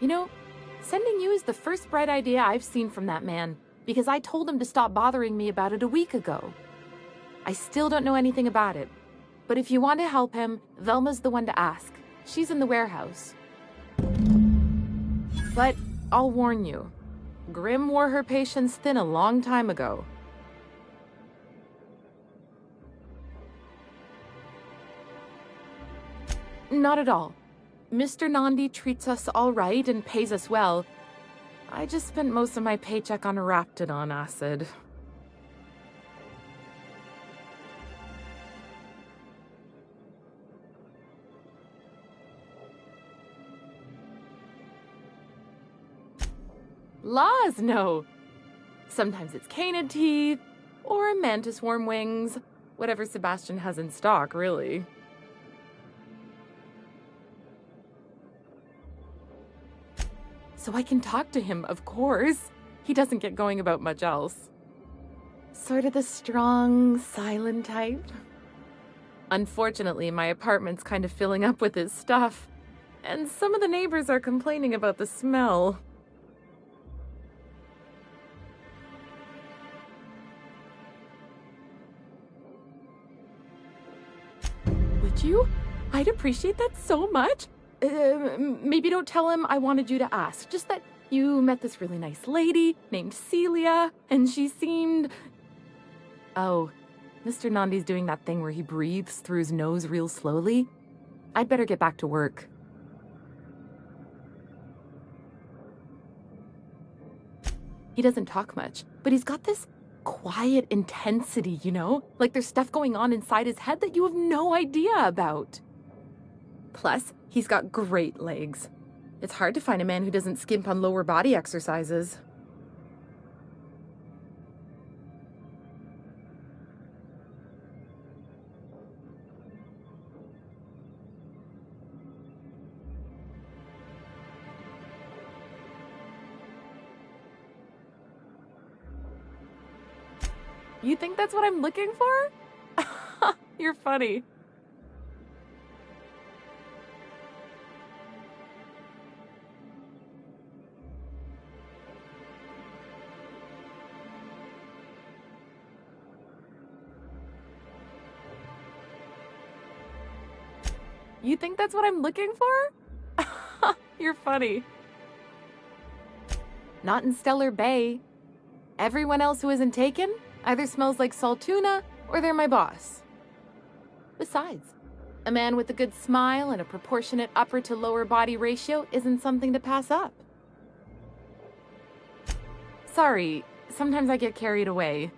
You know, sending you is the first bright idea I've seen from that man, because I told him to stop bothering me about it a week ago. I still don't know anything about it, but if you want to help him, Velma's the one to ask. She's in the warehouse. But I'll warn you, Grimm wore her patience thin a long time ago. Not at all. Mr. Nandi treats us all right and pays us well. I just spent most of my paycheck on Raptidon acid. Laws, no. Sometimes it's canid teeth, or mantis worm wings. Whatever Sebastian has in stock, really. So I can talk to him, of course. He doesn't get going about much else. Sort of the strong, silent type. Unfortunately, my apartment's kind of filling up with his stuff, and some of the neighbors are complaining about the smell. Would you? I'd appreciate that so much. Maybe don't tell him I wanted you to ask. Just that you met this really nice lady named Celia, and she seemed... Oh, Mr. Nandi's doing that thing where he breathes through his nose real slowly. I'd better get back to work. He doesn't talk much, but he's got this quiet intensity, you know? Like there's stuff going on inside his head that you have no idea about. Plus, he's got great legs. It's hard to find a man who doesn't skimp on lower body exercises. You think that's what I'm looking for? You're funny. You think that's what I'm looking for? You're funny. Not in Stellar Bay. Everyone else who isn't taken either smells like salt tuna or they're my boss. Besides, a man with a good smile and a proportionate upper to lower body ratio isn't something to pass up. Sorry, sometimes I get carried away.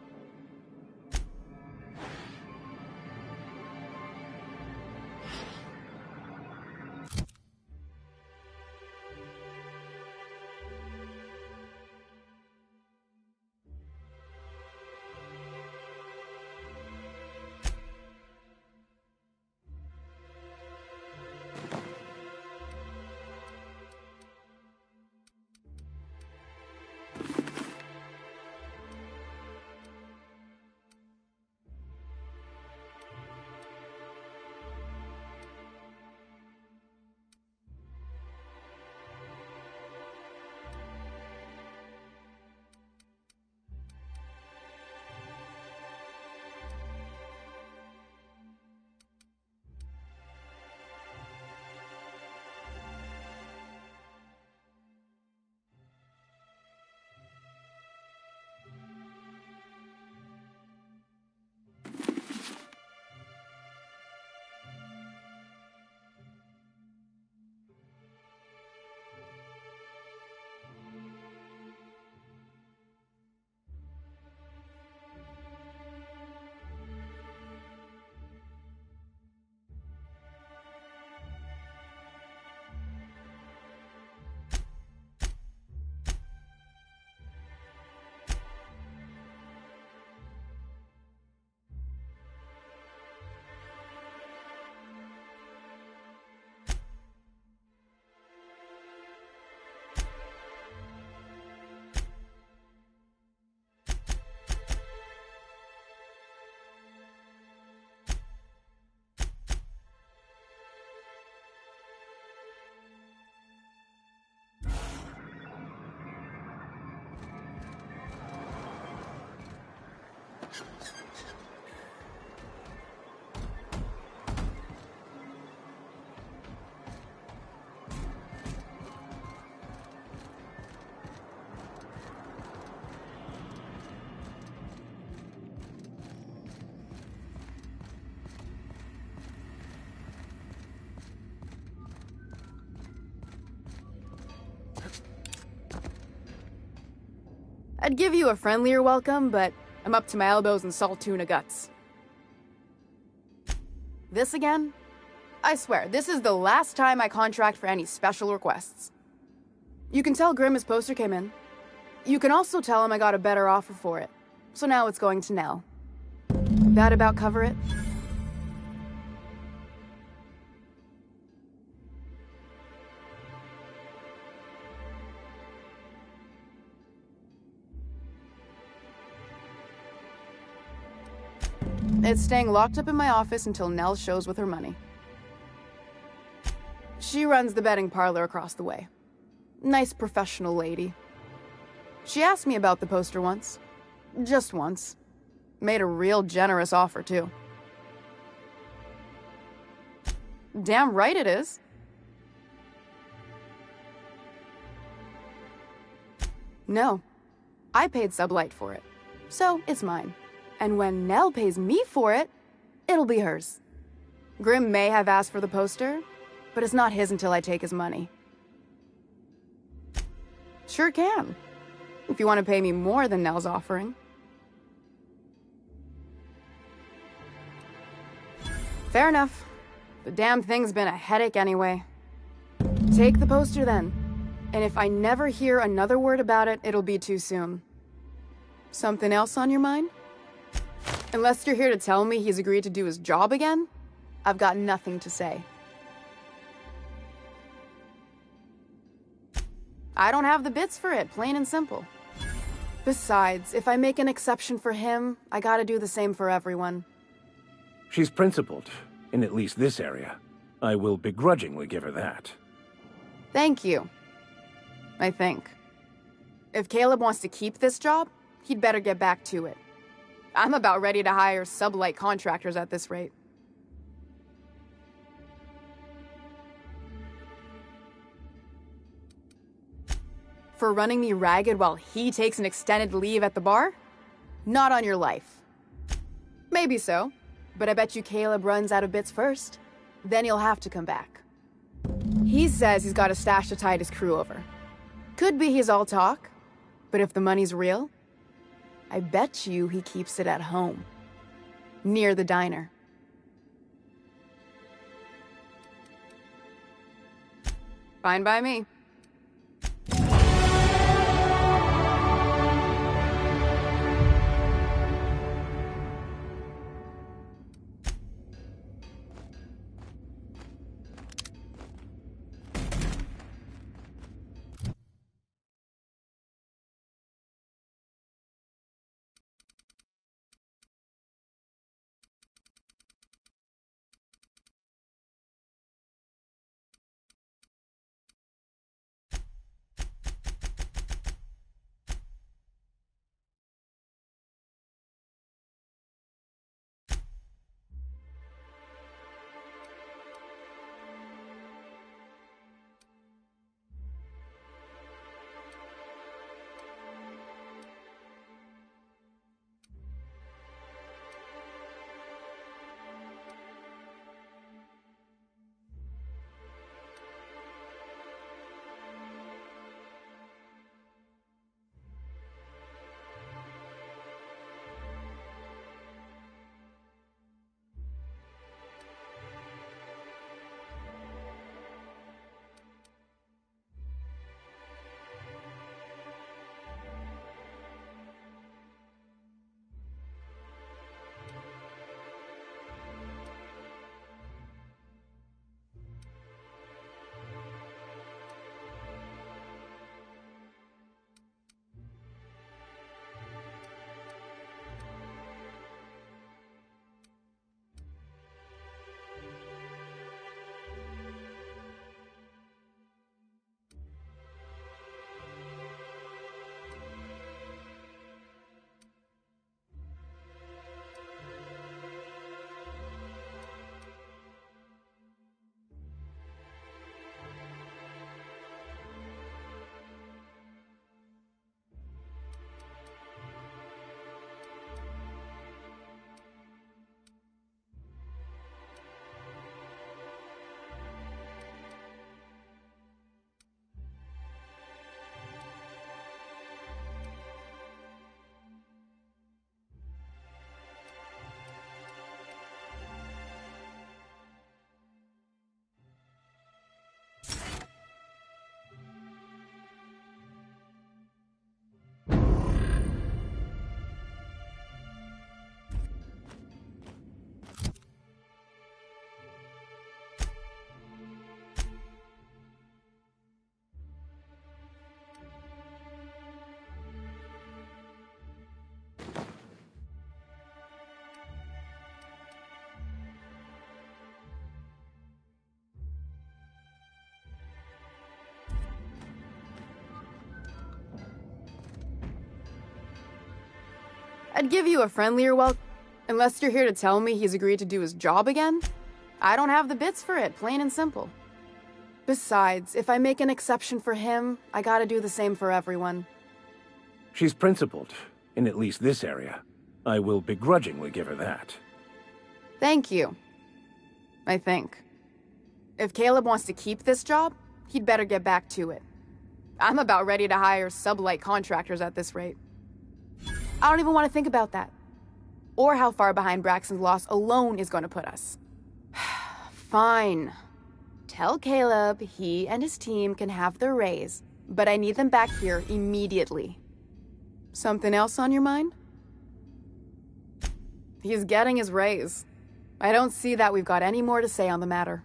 I'd give you a friendlier welcome, but I'm up to my elbows in salt tuna guts. This again? I swear, this is the last time I contract for any special requests. You can tell Grimm his poster came in. You can also tell him I got a better offer for it. So now it's going to Nell. That about cover it? It's staying locked up in my office until Nell shows with her money. She runs the betting parlor across the way. Nice professional lady. She asked me about the poster once. Just once. Made a real generous offer, too. Damn right it is. No. I paid Sublight for it. So, it's mine. And when Nell pays me for it, it'll be hers. Grimm may have asked for the poster, but it's not his until I take his money. Sure can. If you want to pay me more than Nell's offering. Fair enough. The damn thing's been a headache anyway. Take the poster then. And if I never hear another word about it, it'll be too soon. Something else on your mind? Unless you're here to tell me he's agreed to do his job again, I've got nothing to say. I don't have the bits for it, plain and simple. Besides, if I make an exception for him, I gotta do the same for everyone. She's principled, in at least this area. I will begrudgingly give her that. Thank you. I think. If Caleb wants to keep this job, he'd better get back to it. I'm about ready to hire Sublight contractors at this rate. For running me ragged while he takes an extended leave at the bar? Not on your life. Maybe so, but I bet you Caleb runs out of bits first. Then he'll have to come back. He says he's got a stash to tide his crew over. Could be he's all talk, but if the money's real, I bet you he keeps it at home. Near the diner. Fine by me. I'd give you a friendlier welcome, unless you're here to tell me he's agreed to do his job again. I don't have the bits for it, plain and simple. Besides, if I make an exception for him, I gotta do the same for everyone. She's principled, in at least this area. I will begrudgingly give her that. Thank you. I think. If Caleb wants to keep this job, he'd better get back to it. I'm about ready to hire sublight contractors at this rate. I don't even want to think about that. Or how far behind Braxton's loss alone is going to put us. Fine. Tell Caleb he and his team can have their raise, but I need them back here immediately. Something else on your mind? He's getting his raise. I don't see that we've got any more to say on the matter.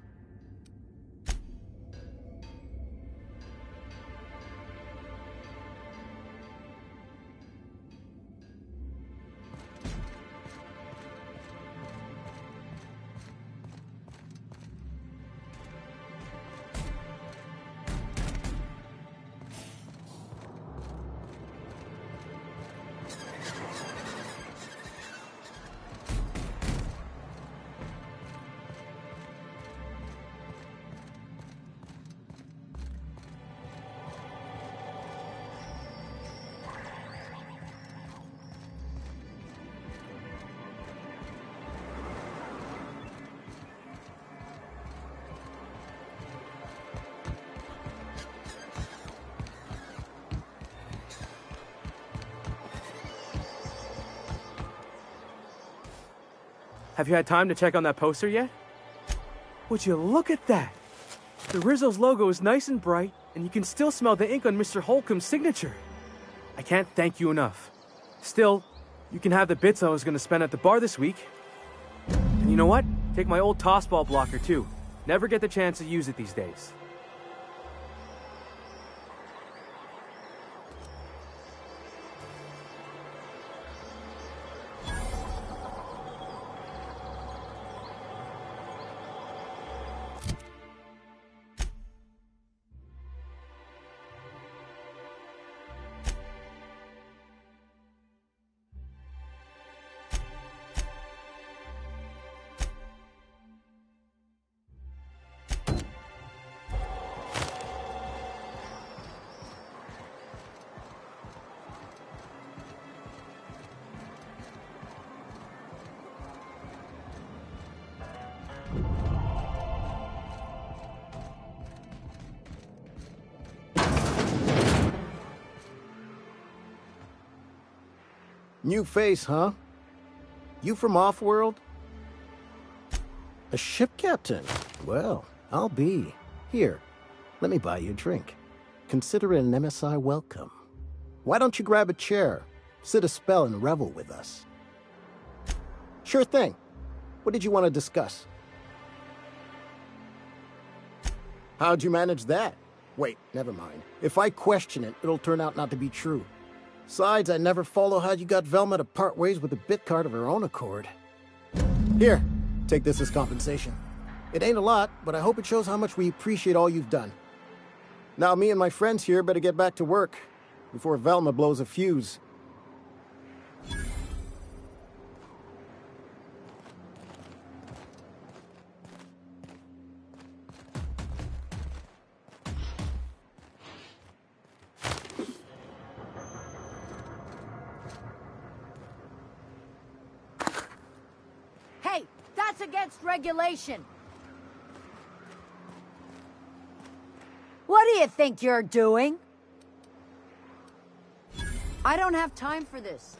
Have you had time to check on that poster yet? Would you look at that? The Rizzo's logo is nice and bright, and you can still smell the ink on Mr. Holcomb's signature. I can't thank you enough. Still, you can have the bits I was going to spend at the bar this week. And you know what? Take my old tossball blocker too. Never get the chance to use it these days. New face, huh? You from Offworld? A ship captain? Well, I'll be. Here, let me buy you a drink. Consider it an MSI welcome. Why don't you grab a chair, sit a spell and revel with us? Sure thing. What did you want to discuss? How'd you manage that? Wait, never mind. If I question it, it'll turn out not to be true. Besides, I never follow how you got Velma to part ways with a bit card of her own accord. Here, take this as compensation. It ain't a lot, but I hope it shows how much we appreciate all you've done. Now me and my friends here better get back to work before Velma blows a fuse. Hey, that's against regulation. What do you think you're doing? I don't have time for this.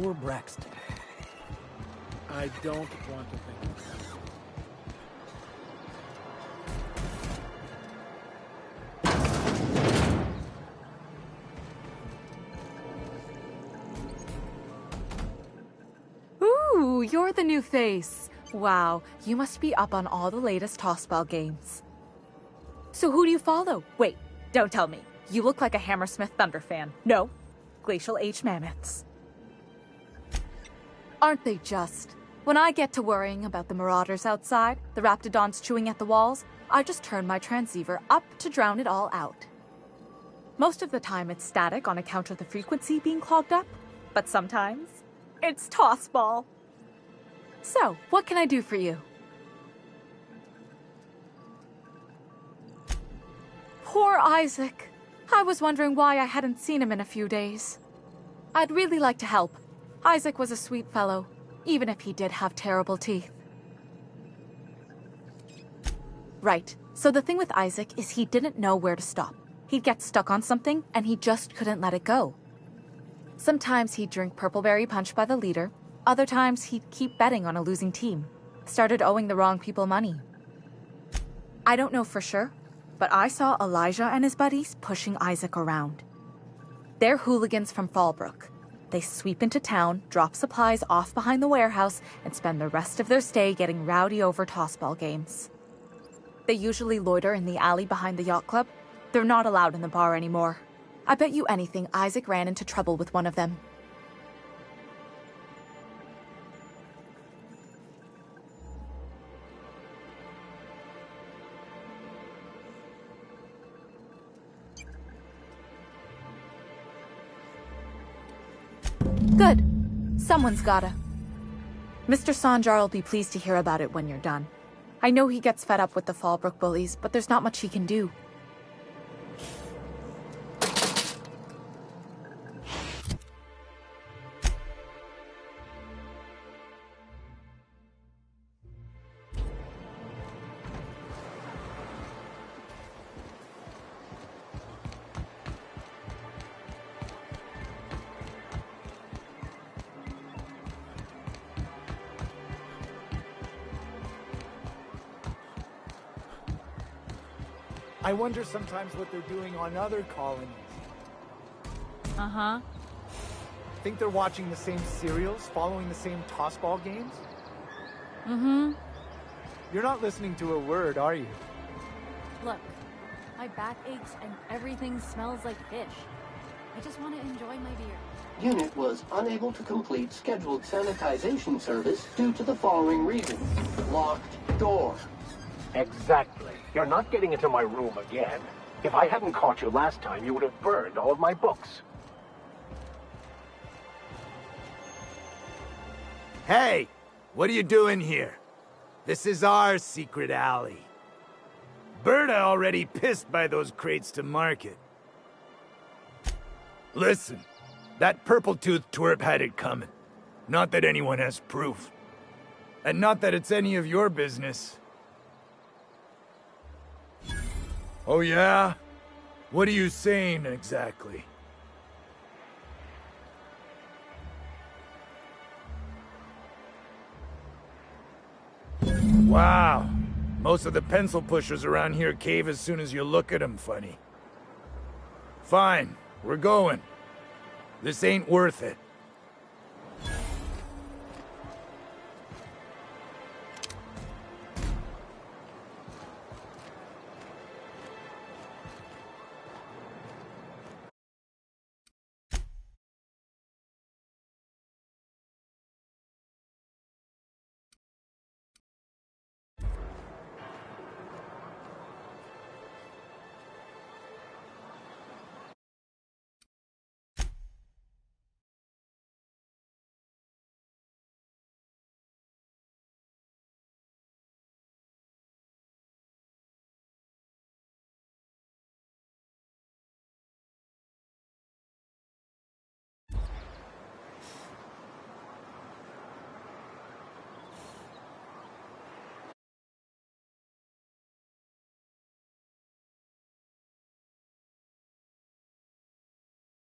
Poor Braxton. I don't want to think of that. Ooh, you're the new face. Wow, you must be up on all the latest tossball games. So who do you follow? Wait, don't tell me. You look like a Hammersmith Thunder fan. No, Glacial Age Mammoths. Aren't they just? When I get to worrying about the marauders outside, the raptidons chewing at the walls, I just turn my transceiver up to drown it all out. Most of the time it's static on account of the frequency being clogged up, but sometimes it's tossball. So, what can I do for you? Poor Isaac. I was wondering why I hadn't seen him in a few days. I'd really like to help. Isaac was a sweet fellow, even if he did have terrible teeth. Right, so the thing with Isaac is he didn't know where to stop. He'd get stuck on something, and he just couldn't let it go. Sometimes he'd drink Purpleberry Punch by the liter. Other times he'd keep betting on a losing team. Started owing the wrong people money. I don't know for sure, but I saw Elijah and his buddies pushing Isaac around. They're hooligans from Fallbrook. They sweep into town, drop supplies off behind the warehouse, and spend the rest of their stay getting rowdy over tossball games. They usually loiter in the alley behind the yacht club. They're not allowed in the bar anymore. I bet you anything Isaac ran into trouble with one of them. Good. Someone's gotta. Mr. Sanjar will be pleased to hear about it when you're done. I know he gets fed up with the Fallbrook bullies, but there's not much he can do. I wonder sometimes what they're doing on other colonies. Uh-huh. Think they're watching the same serials, following the same tossball games? Mm-hmm. You're not listening to a word, are you? Look, my back aches and everything smells like fish. I just want to enjoy my beer. Unit was unable to complete scheduled sanitization service due to the following reasons. Locked door. Exactly. You're not getting into my room again. If I hadn't caught you last time, you would have burned all of my books. Hey! What are you doing here? This is our secret alley. Berta already pissed by those crates to market. Listen, that purple-toothed twerp had it coming. Not that anyone has proof. And not that it's any of your business. Oh yeah? What are you saying exactly? Wow. Most of the pencil pushers around here cave as soon as you look at them funny. Fine, we're going. This ain't worth it.